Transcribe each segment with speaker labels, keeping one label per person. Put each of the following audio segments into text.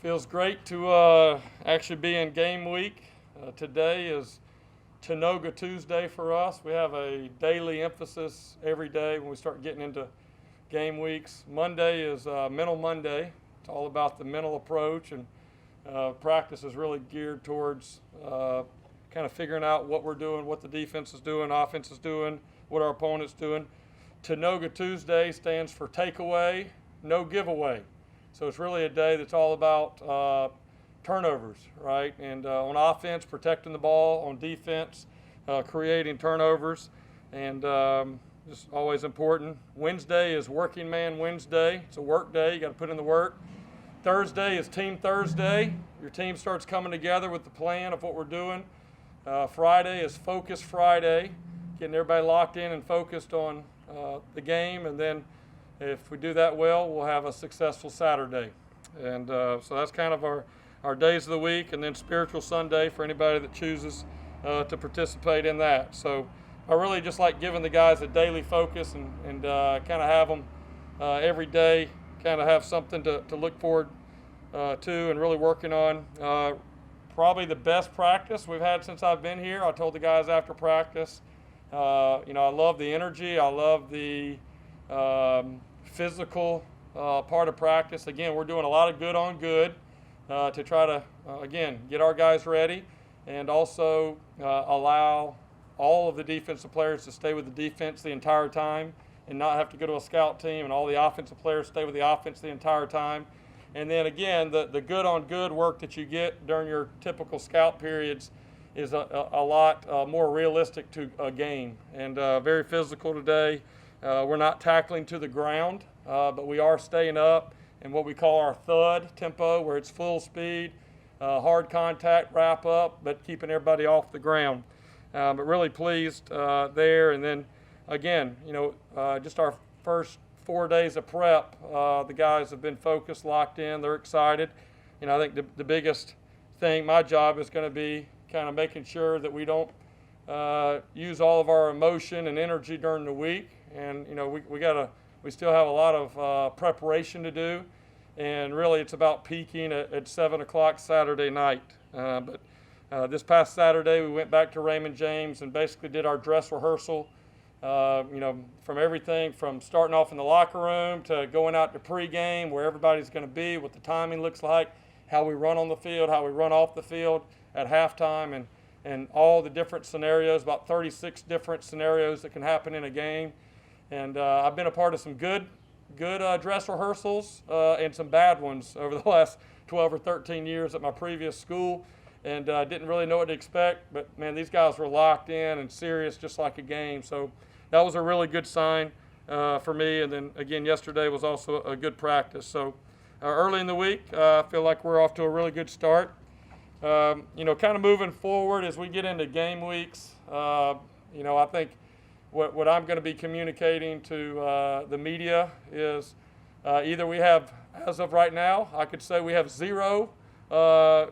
Speaker 1: Feels great to actually be in game week. Today is Tanoga Tuesday for us. We have a daily emphasis every day when we start getting into game weeks. Monday is Mental Monday. It's all about the mental approach, and practice is really geared towards kind of figuring out what we're doing, what the defense is doing, offense is doing, what our opponent's doing. Tanoga Tuesday stands for takeaway, no giveaway. So it's really a day that's all about turnovers, right? And on offense, protecting the ball. On defense, creating turnovers. And just always important. Wednesday is Working Man Wednesday. It's a work day. You got to put in the work. Thursday is Team Thursday. Your team starts coming together with the plan of what we're doing. Friday is Focus Friday, getting everybody locked in and focused on the game. And then if we do that well, we'll have a successful Saturday. And so that's kind of our days of the week. And then Spiritual Sunday for anybody that chooses to participate in that. So I really just like giving the guys a daily focus and kind of have them every day, kind of have something to look forward to and really working on. Probably the best practice we've had since I've been here. I told the guys after practice, I love the energy. I love the physical part of practice. Again, we're doing a lot of good on good to try to, again, get our guys ready and also allow all of the defensive players to stay with the defense the entire time and not have to go to a scout team, and all the offensive players stay with the offense the entire time. And then again, the good on good work that you get during your typical scout periods is a lot more realistic to a game, and very physical today. We're not tackling to the ground, but we are staying up in what we call our thud tempo, where it's full speed, hard contact, wrap up, but keeping everybody off the ground. But really pleased there. And then again, just our first 4 days of prep, the guys have been focused, locked in, they're excited. I think the biggest thing, my job is going to be kind of making sure that we don't use all of our emotion and energy during the week. And we still have a lot of preparation to do, and really it's about peaking at 7 o'clock Saturday night. But this past Saturday we went back to Raymond James and basically did our dress rehearsal. From everything from starting off in the locker room to going out to pregame, where everybody's going to be, what the timing looks like, how we run on the field, how we run off the field at halftime, and all the different scenarios, about 36 different scenarios that can happen in a game. And I've been a part of some good dress rehearsals and some bad ones over the last 12 or 13 years at my previous school, and didn't really know what to expect. But, man, these guys were locked in and serious just like a game. So that was a really good sign for me. And then, again, yesterday was also a good practice. So early in the week, I feel like we're off to a really good start. Kind of moving forward as we get into game weeks, I think what I'm going to be communicating to the media is either we have, as of right now, I could say we have zero guys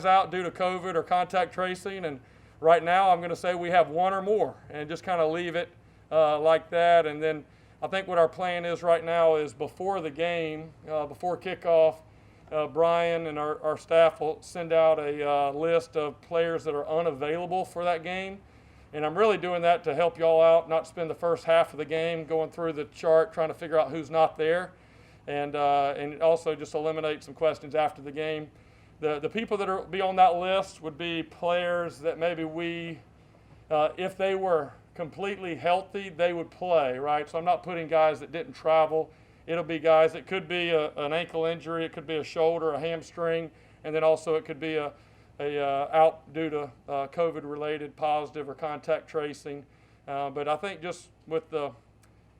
Speaker 1: out due to COVID or contact tracing, and right now I'm going to say we have one or more, and just kind of leave it like that. And then I think what our plan is right now is before the game, before kickoff, Brian and our staff will send out a list of players that are unavailable for that game. And I'm really doing that to help y'all out, not spend the first half of the game going through the chart trying to figure out who's not there, and also just eliminate some questions after the game. The people that will be on that list would be players that maybe we, if they were completely healthy, they would play, right? So I'm not putting guys that didn't travel. It'll be guys, it could be an ankle injury, it could be a shoulder, a hamstring, and then also it could be a out due to COVID-related positive or contact tracing. But I think just with the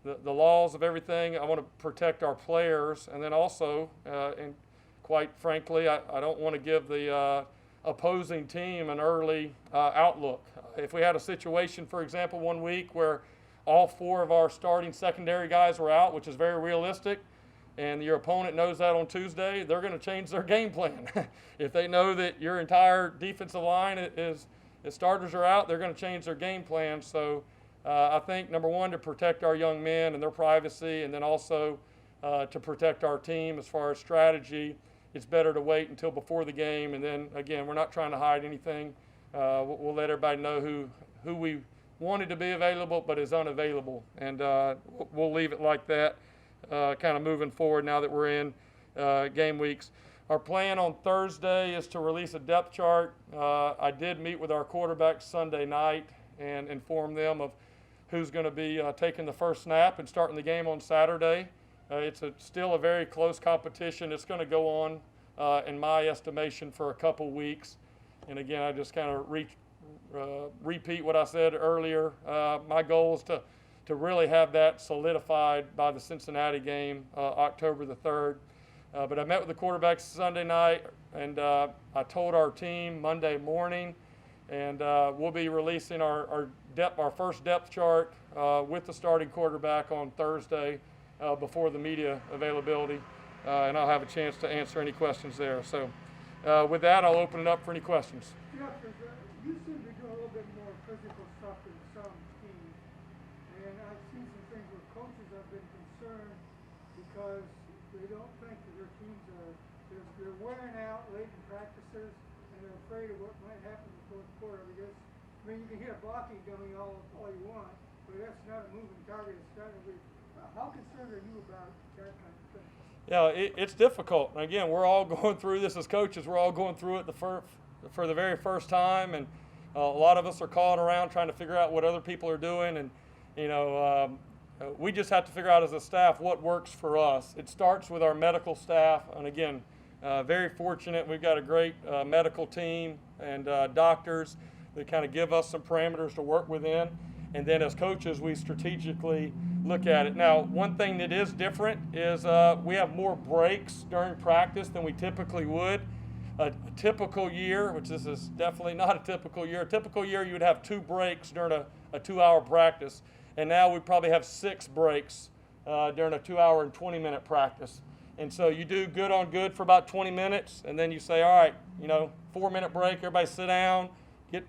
Speaker 1: laws of everything, I want to protect our players, and then also, and quite frankly, I don't want to give the opposing team an early outlook. If we had a situation, for example, one week where all 4 of our starting secondary guys were out, which is very realistic, and your opponent knows that on Tuesday, they're going to change their game plan. If they know that your entire defensive line is starters are out, they're going to change their game plan. So I think, number one, to protect our young men and their privacy, and then also to protect our team. As far as strategy, it's better to wait until before the game, and then again, we're not trying to hide anything. We'll let everybody know who we wanted to be available but is unavailable, and we'll leave it like that, kind of moving forward now that we're in game weeks. Our plan on Thursday is to release a depth chart. I did meet with our quarterbacks Sunday night and inform them of who's going to be taking the first snap and starting the game on Saturday. It's still a very close competition. It's going to go on, in my estimation, for a couple weeks. And again, I just kind of repeat what I said earlier. My goal is to really have that solidified by the Cincinnati game, October the 3rd. But I met with the quarterbacks Sunday night, and I told our team Monday morning, and we'll be releasing our first depth chart with the starting quarterback on Thursday before the media availability, and I'll have a chance to answer any questions there. So with that, I'll open it up for any questions.
Speaker 2: Yeah, because you seem to be doing a little bit more physical stuff than some teams, and I've seen some things where coaches have been concerned because they don't think that their teams they're wearing out late in practices, and they're afraid of what might happen in the fourth quarter. Because I mean, you can hit a blocking dummy all you want, but that's not a moving target. It's not a big. How concerned are you about that kind of thing?
Speaker 1: Yeah, it's difficult. Again, we're all going through this as coaches. We're all going through it for the very first time, and a lot of us are calling around trying to figure out what other people are doing, and we just have to figure out as a staff what works for us. It starts with our medical staff, and again, very fortunate. We've got a great medical team and doctors that kind of give us some parameters to work within, and then as coaches, we strategically look at it. Now, one thing that is different is we have more breaks during practice than we typically would. A typical year, which this is definitely not a typical year, you would have 2 breaks during a 2-hour practice. And now we probably have 6 breaks during a 2-hour and 20-minute practice. And so you do good on good for about 20 minutes, and then you say, all right, 4-minute break, everybody sit down.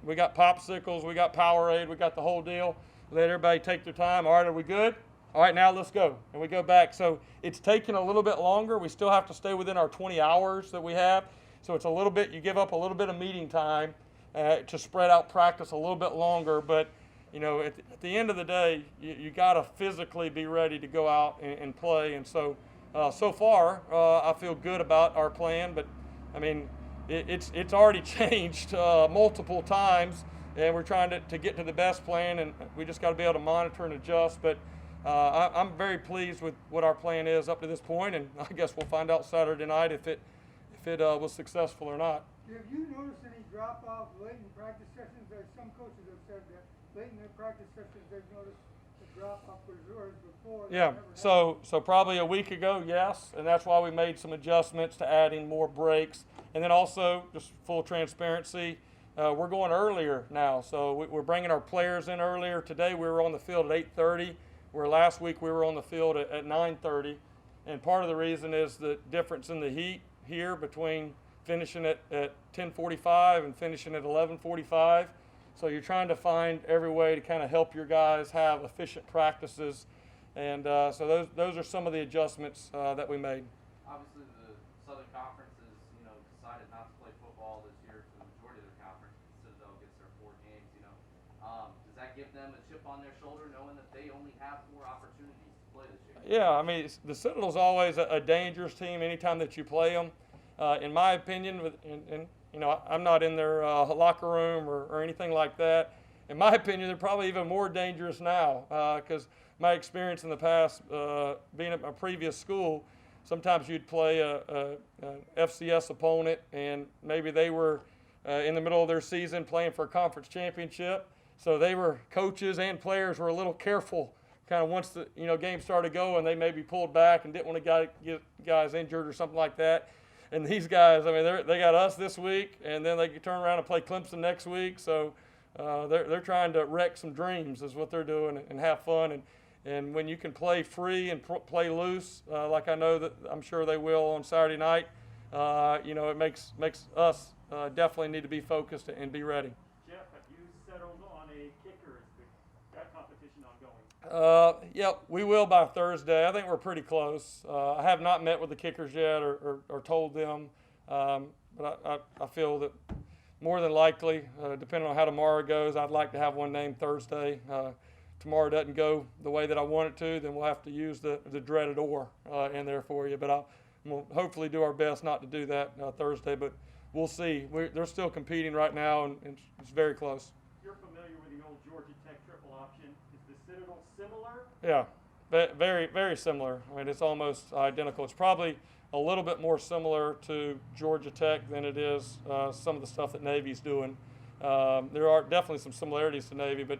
Speaker 1: We got popsicles, we got Powerade, we got the whole deal. Let everybody take their time. All right, are we good? All right, now let's go. And we go back. So it's taking a little bit longer. We still have to stay within our 20 hours that we have. So it's a little bit, you give up a little bit of meeting time to spread out practice a little bit longer. But, at the end of the day, you got to physically be ready to go out and play. And so, so far, I feel good about our plan. But, I mean, it's already changed multiple times. And we're trying to get to the best plan. And we just got to be able to monitor and adjust. But I'm very pleased with what our plan is up to this point. And I guess we'll find out Saturday night if it was successful or not.
Speaker 2: Have you noticed any drop-off late in practice sessions? Some coaches have said that late in their practice sessions they've noticed a drop-off whereas before.
Speaker 1: Yeah, so probably a week ago, yes, and that's why we made some adjustments to adding more breaks. And then also, just full transparency, we're going earlier now. So we're bringing our players in earlier. Today we were on the field at 8:30, where last week we were on the field at 9:30. And part of the reason is the difference in the heat here between finishing at 10:45 and finishing at 11:45. So you're trying to find every way to kind of help your guys have efficient practices. And so those are some of the adjustments that we made.
Speaker 3: Obviously, the Southern Conference has decided not to play football this year for the majority of their conference. Citadel gets their 4 games. Does that give them a chip on their shoulder, knowing that they only have 4 opportunities to play this year?
Speaker 1: Yeah, I mean, the Citadel's always a dangerous team anytime that you play them. In my opinion, I'm not in their locker room or anything like that. In my opinion, they're probably even more dangerous now because my experience in the past, being at my previous school, sometimes you'd play a FCS opponent, and maybe they were in the middle of their season playing for a conference championship. So coaches and players were a little careful kind of once the game started going. They maybe pulled back and didn't want to get guys injured or something like that. And these guys, I mean, they got us this week, and then they could turn around and play Clemson next week. So they're trying to wreck some dreams is what they're doing and have fun. And when you can play free and play loose, like I'm sure they will on Saturday night, it makes us definitely need to be focused and be ready.
Speaker 4: Jeff, have you settled on a kicker? Is that competition ongoing?
Speaker 1: Yeah, we will by Thursday. I think we're pretty close. I have not met with the kickers yet or told them, but I feel that more than likely, depending on how tomorrow goes, I'd like to have one named Thursday. Tomorrow doesn't go the way that I want it to, then we'll have to use the dreaded "or" in there for you. But we'll hopefully do our best not to do that Thursday, but we'll see. They're still competing right now, and it's very close.
Speaker 4: You're familiar with the old Georgia Tech triple option. Is the Citadel similar?
Speaker 1: Yeah, very, very similar. I mean, it's almost identical. It's probably a little bit more similar to Georgia Tech than it is some of the stuff that Navy's doing. There are definitely some similarities to Navy, but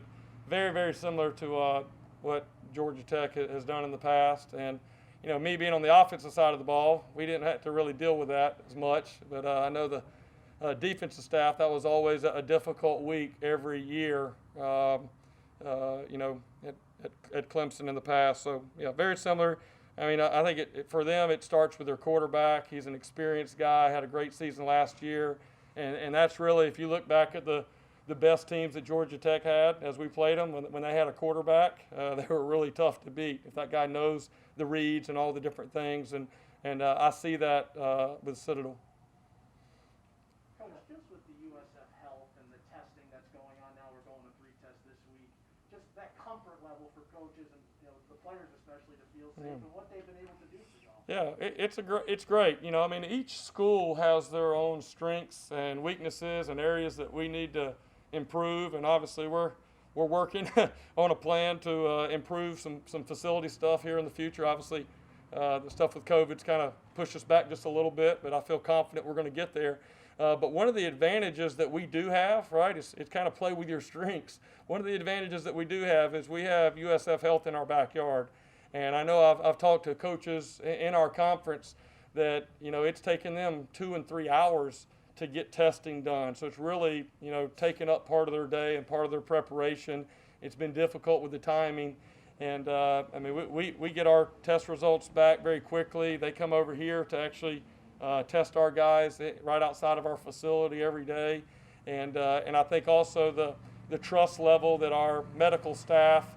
Speaker 1: very, very similar to what Georgia Tech has done in the past. And, you know, me being on the offensive side of the ball, we didn't have to really deal with that as much. But I know the defensive staff, that was always a difficult week every year, you know, at Clemson in the past. So, yeah, very similar. I mean, I think for them, it starts with their quarterback. He's an experienced guy, had a great season last year. And that's really, if you look back at the best teams that Georgia Tech had as we played them, when they had a quarterback, they were really tough to beat. If that guy knows the reads and all the different things, and I see that with Citadel.
Speaker 4: Coach, just with the USF health and the testing that's going on now, we're going to 3 tests this week. Just that comfort level for coaches and the players especially to feel safe and what they've been able to do for y'all.
Speaker 1: Yeah, it's great. You know, I mean, each school has their own strengths and weaknesses and areas that we need to improve, and obviously we're working on a plan to improve some facility stuff here in the future. Obviously, the stuff with COVID's kind of pushed us back just a little bit, but I feel confident we're going to get there. But one of the advantages that we do have, right, is kind of play with your strengths. One of the advantages that we do have is we have USF Health in our backyard. And I know I've talked to coaches in our conference that, you know, it's taken them 2 and 3 hours to get testing done. So it's really, you know, taken up part of their day and part of their preparation. It's been difficult with the timing. And, I mean, we get our test results back very quickly. They come over here to actually test our guys right outside of our facility every day. And I think also the trust level that our medical staff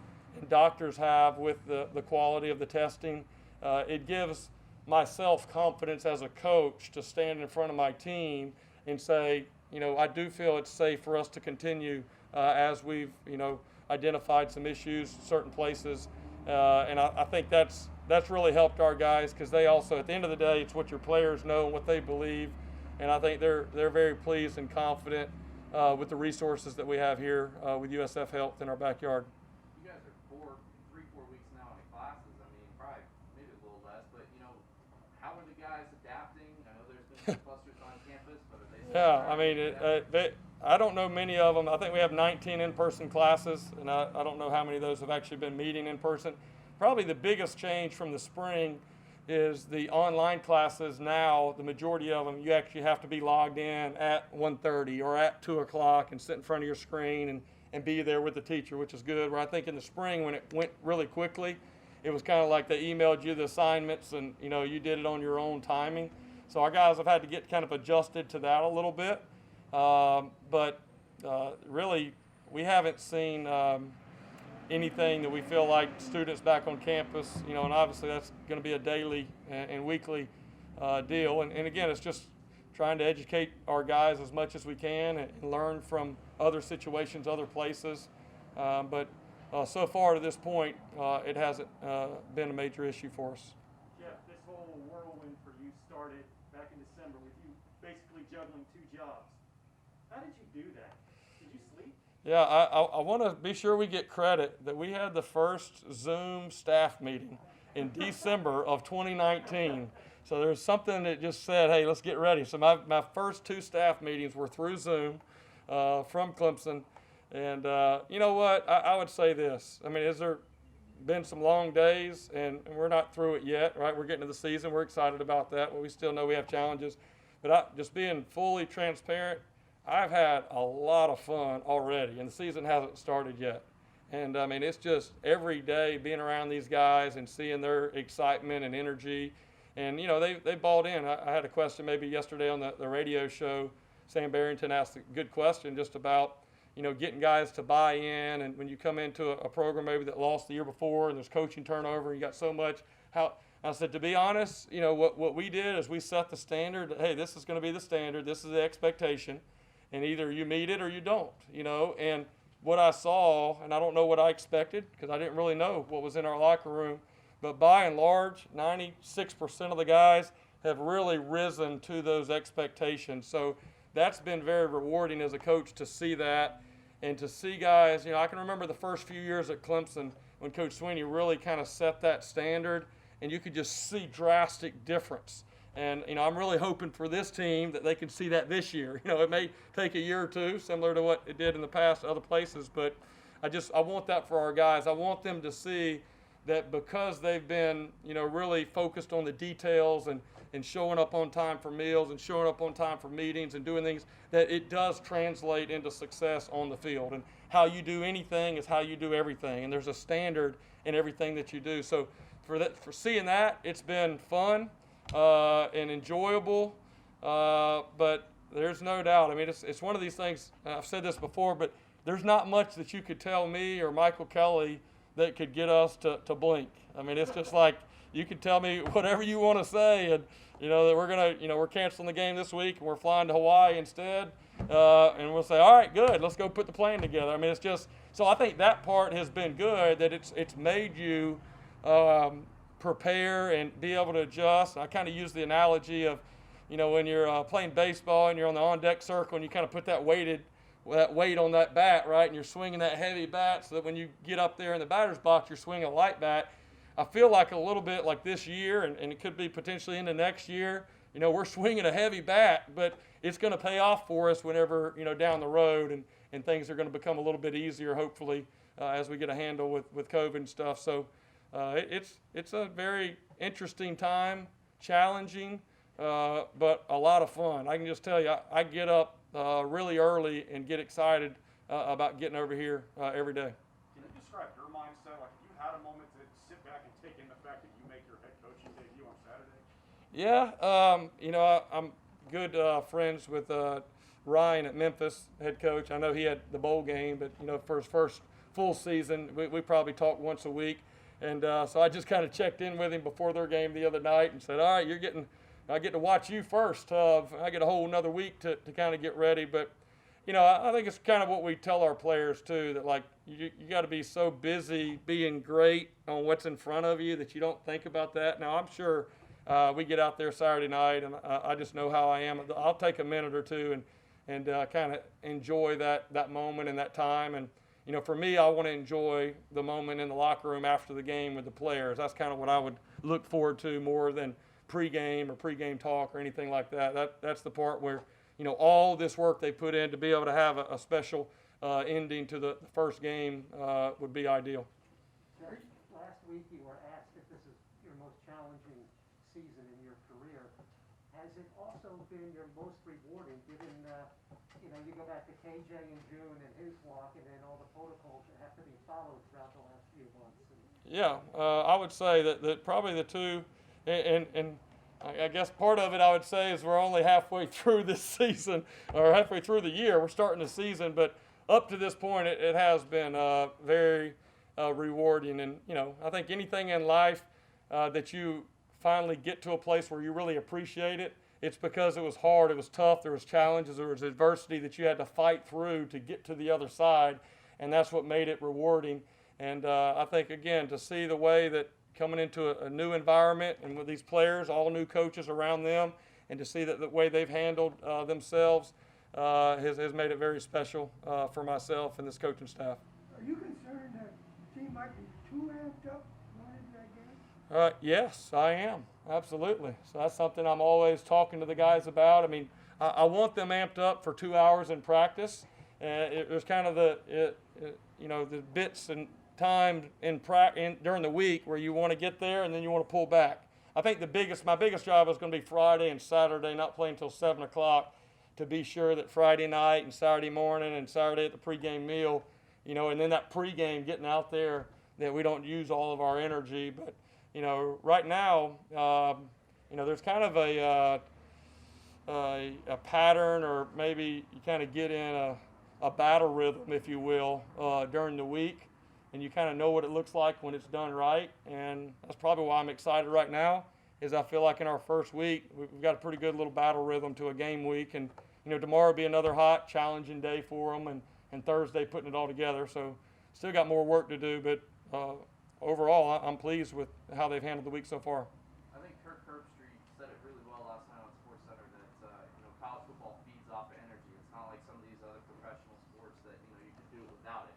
Speaker 1: and doctors have with the quality of the testing, it gives myself confidence as a coach to stand in front of my team and say, you know, I do feel it's safe for us to continue as we've, you know, identified some issues in certain places. And I think that's really helped our guys, because they also, at the end of the day, it's what your players know and what they believe. And I think they're very pleased and confident with the resources that we have here with USF Health in our backyard.
Speaker 3: You guys are 3-4 weeks now in the classes. I mean, probably maybe a little less, but you know, how are the guys adapting? I know there's been some clusters on campus, but are they?
Speaker 1: Yeah, I mean, I don't know many of them. I think we have 19 in-person classes, and I don't know how many of those have actually been meeting in person. Probably the biggest change from the spring is the online classes now. The majority of them, you actually have to be logged in at 1:30 or at 2 o'clock and sit in front of your screen and be there with the teacher, which is good. Where I think in the spring, when it went really quickly, it was kind of like they emailed you the assignments and, you know, you did it on your own timing. So our guys have had to get kind of adjusted to that a little bit. But really, we haven't seen anything that we feel like students back on campus, you know, and obviously that's going to be a daily and weekly deal. And again, it's just trying to educate our guys as much as we can and learn from other situations, other places. But so far to this point, it hasn't been a major issue for us.
Speaker 4: Jeff, this whole whirlwind for you started back in December with you basically juggling 2 jobs. How did you do that? Did you sleep?
Speaker 1: Yeah, I want to be sure we get credit that we had the first Zoom staff meeting in December of 2019. So there's something that just said, hey, let's get ready. So my first 2 staff meetings were through Zoom from Clemson. And you know what? I would say this. I mean, has there been some long days, and we're not through it yet, right? We're getting to the season. We're excited about that, but we still know we have challenges. But just being fully transparent, I've had a lot of fun already, and the season hasn't started yet. And I mean, it's just every day being around these guys and seeing their excitement and energy. And, you know, they balled in. I had a question maybe yesterday on the radio show. Sam Barrington asked a good question just about, getting guys to buy in. And when you come into a program maybe that lost the year before and there's coaching turnover, you got so much. I said, to be honest, what we did is we set the standard. Hey, this is going to be the standard. This is the expectation. And either you meet it or you don't, And what I saw, and I don't know what I expected because I didn't really know what was in our locker room, but by and large, 96% of the guys have really risen to those expectations. So that's been very rewarding as a coach to see that and to see guys. I can remember the first few years at Clemson when Coach Sweeney really kind of set that standard, and you could just see drastic difference. And, I'm really hoping for this team that they can see that this year. It may take a year or two, similar to what it did in the past other places, but I want that for our guys. I want them to see that because they've been, really focused on the details and showing up on time for meals and showing up on time for meetings and doing things, that it does translate into success on the field. And how you do anything is how you do everything. And there's a standard in everything that you do. So for seeing that, it's been fun. And enjoyable, but there's no doubt. I mean, it's one of these things. I've said this before, but there's not much that you could tell me or Michael Kelly that could get us to blink. I mean, it's just like you could tell me whatever you want to say, and that we're canceling the game this week and we're flying to Hawaii instead, and we'll say, all right, good, let's go put the plan together. I mean, it's just so I think that part has been good, that it's made you. Prepare and be able to adjust. I kind of use the analogy of, when you're playing baseball and you're on the on-deck circle and you kind of put that weight on that bat, right? And you're swinging that heavy bat so that when you get up there in the batter's box, you're swinging a light bat. I feel like a little bit like this year, and it could be potentially into next year, we're swinging a heavy bat, but it's going to pay off for us whenever, down the road, and things are going to become a little bit easier, hopefully, as we get a handle with COVID and stuff. So, it's a very interesting time, challenging, but a lot of fun. I can just tell you, I get up really early and get excited about getting over here every day.
Speaker 5: Can you describe your mindset? Like, if you had a moment to sit back and take in the fact that you make your head coaching debut on Saturday?
Speaker 1: Yeah, I'm good friends with Ryan at Memphis, head coach. I know he had the bowl game, but for his first full season, we probably talk once a week. And so I just kind of checked in with him before their game the other night and said, all right, I get to watch you first. I get a whole another week to kind of get ready. But, I think it's kind of what we tell our players too, that like you got to be so busy being great on what's in front of you that you don't think about that. Now, I'm sure we get out there Saturday night, and I just know how I am. I'll take a minute or two and kind of enjoy that moment and that time. And for me, I want to enjoy the moment in the locker room after the game with the players. That's kind of what I would look forward to more than pregame or pregame talk or anything like that. That's the part where, all this work they put in to be able to have a special ending to the first game would be ideal.
Speaker 6: Jerry, last week you were asked if this is your most challenging season in your career. Has it also been your most rewarding, given you go back to KJ in June and his walk, and then all the protocols that have to be followed throughout the last few months?
Speaker 1: Yeah, I would say that probably the two, and I guess part of it I would say is we're only halfway through this season, or halfway through the year. We're starting the season, but up to this point it has been very rewarding. And, I think anything in life that you finally get to a place where you really appreciate it, it's because it was hard, it was tough, there was challenges, there was adversity that you had to fight through to get to the other side, and that's what made it rewarding. And I think, again, to see the way that coming into a new environment and with these players, all new coaches around them, and to see that the way they've handled themselves has made it very special for myself and this coaching staff.
Speaker 2: Are you concerned that the team might be too amped up going into that game?
Speaker 1: Yes, I am. Absolutely. So that's something I'm always talking to the guys about. I mean, I want them amped up for 2 hours in practice. There's kind of the bits and time during the week where you want to get there and then you want to pull back. I think my biggest job is going to be Friday and Saturday, not playing until 7 o'clock, to be sure that Friday night and Saturday morning and Saturday at the pregame meal, and then that pregame getting out there, that we don't use all of our energy. But right now, there's kind of a pattern, or maybe you kind of get in a battle rhythm, if you will, during the week, and you kind of know what it looks like when it's done right. And that's probably why I'm excited right now, is I feel like in our first week we've got a pretty good little battle rhythm to a game week, and tomorrow will be another hot, challenging day for them, and Thursday putting it all together. So still got more work to do, but overall I'm pleased with how they've handled the week so far.
Speaker 3: I think Kirk Herbstreit said it really well last night on SportsCenter that college football feeds off of energy. It's not like some of these other professional sports that you can do it without it.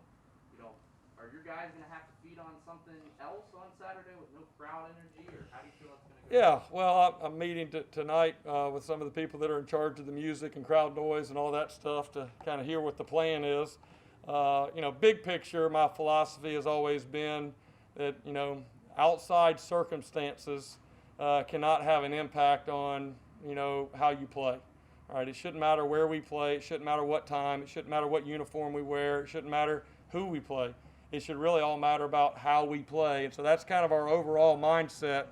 Speaker 3: Are your guys going to have to feed on something else on Saturday with no crowd energy, or how do you feel it's going to go?
Speaker 1: Yeah, well, I'm meeting tonight with some of the people that are in charge of the music and crowd noise and all that stuff to kind of hear what the plan is. Big picture, my philosophy has always been that, outside circumstances cannot have an impact on, how you play. All right, it shouldn't matter where we play. It shouldn't matter what time. It shouldn't matter what uniform we wear. It shouldn't matter who we play. It should really all matter about how we play. And so that's kind of our overall mindset.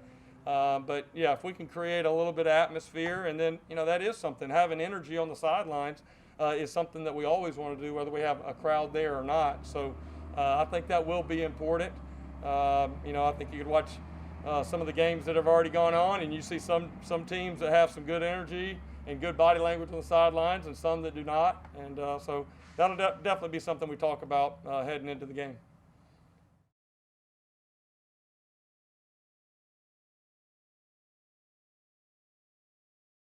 Speaker 1: But yeah, if we can create a little bit of atmosphere, and then, that is something. Having energy on the sidelines is something that we always want to do, whether we have a crowd there or not. So I think that will be important. I think you could watch some of the games that have already gone on, and you see some teams that have some good energy and good body language on the sidelines, and some that do not. And so that'll definitely be something we talk about heading into the game.